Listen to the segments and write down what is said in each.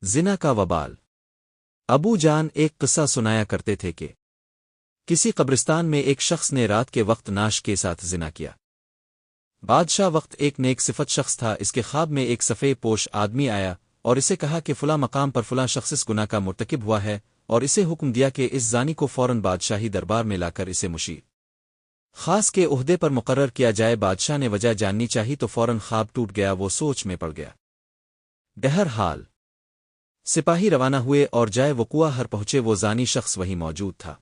ज़िना का वबाल। अबू जान एक किस्सा सुनाया करते थे कि किसी कब्रिस्तान में एक शख्स ने रात के वक्त नाश के साथ ज़िना किया। बादशाह वक्त एक नेक सिफत शख्स था। इसके ख्वाब में एक सफ़ेद पोश आदमी आया और इसे कहा कि फलां मकाम पर फलां शख्स इस गुनाह का मुर्तकिब हुआ है, और इसे हुक्म दिया कि इस जानी को फौरन बादशाही दरबार में लाकर इसे मुशीर खास के ओहदे पर मुकर्रर किया जाए। बादशाह ने वजह जाननी चाही तो फौरन ख्वाब टूट गया। वो सोच में पड़ गया। बहरहाल सिपाही रवाना हुए और जाए वकुआ हर पहुंचे। वो जानी शख्स वहीं मौजूद था।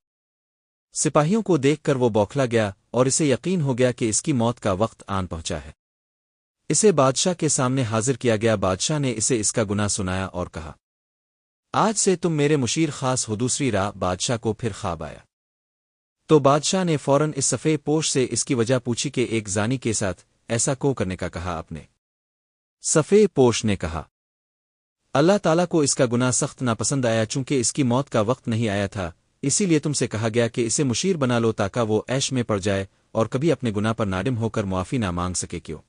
सिपाहियों को देखकर वो बौखला गया और इसे यकीन हो गया कि इसकी मौत का वक्त आन पहुंचा है। इसे बादशाह के सामने हाजिर किया गया। बादशाह ने इसे इसका गुनाह सुनाया और कहा, आज से तुम मेरे मुशीर खास हो। दूसरी राह बादशाह को फिर ख्वाब आया तो बादशाह ने फौरन इस सफ़ेद पोश से इसकी वजह पूछी कि एक जानी के साथ ऐसा क्यों करने का कहा आपने। सफ़ेद पोश ने कहा, अल्लाह ताला को इसका गुनाह सख्त नापसंद आया। चूंकि इसकी मौत का वक्त नहीं आया था, इसीलिए तुमसे कहा गया कि इसे मुशीर बना लो ताकि वो ऐश में पड़ जाए और कभी अपने गुनाह पर नादिम होकर मुआफ़ी ना मांग सके। क्यों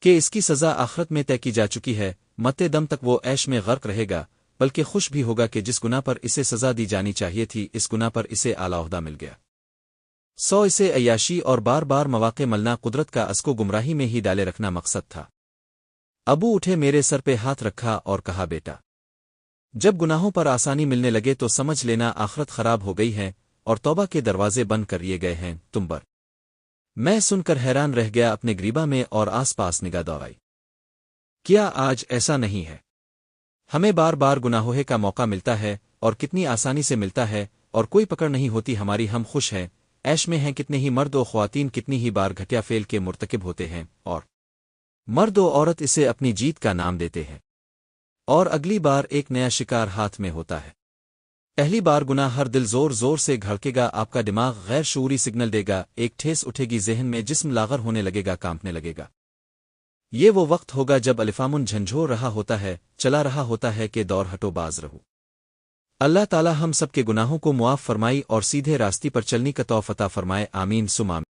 कि इसकी सज़ा आखिरत में तय की जा चुकी है। मत्ते दम तक वो ऐश में गर्क रहेगा, बल्कि खुश भी होगा कि जिस गुनाह पर इसे सज़ा दी जानी चाहिए थी, इस गुनाह पर इसे आला ओहदा मिल गया। इसे अय्याशी और बार बार मौक़े मलना कुदरत का असको गुमराही में ही डाले रखना मकसद था। अबू उठे, मेरे सर पे हाथ रखा और कहा, बेटा, जब गुनाहों पर आसानी मिलने लगे तो समझ लेना आखिरत खराब हो गई है और तौबा के दरवाजे बंद कर लिए गए हैं तुम पर। मैं सुनकर हैरान रह गया। अपने ग्रीबा में और आस पास निगाह दौड़ाई। क्या आज ऐसा नहीं है? हमें बार बार गुनाहों का मौका मिलता है और कितनी आसानी से मिलता है और कोई पकड़ नहीं होती हमारी। हम खुश हैं, ऐश में हैं। कितने ही मर्द और ख्वातीन कितनी ही बार घटिया फेल के मुर्तकिब होते हैं और मर्द और औरत इसे अपनी जीत का नाम देते हैं और अगली बार एक नया शिकार हाथ में होता है। पहली बार गुनाह हर दिल जोर जोर से धड़केगा। आपका दिमाग गैर शऊरी सिग्नल देगा। एक ठेस उठेगी ज़हन में, जिस्म लागर होने लगेगा, कांपने लगेगा। ये वो वक्त होगा जब अलिफामुन झंझोर रहा होता है, चला रहा होता है कि दौर हटो बाज रहो। अल्लाह ताला हम सब के गुनाहों को मुआफ़ फरमाई और सीधे रास्ते पर चलनी का तौफ़ीक़ अता फरमाए। आमीन सुम आमीन।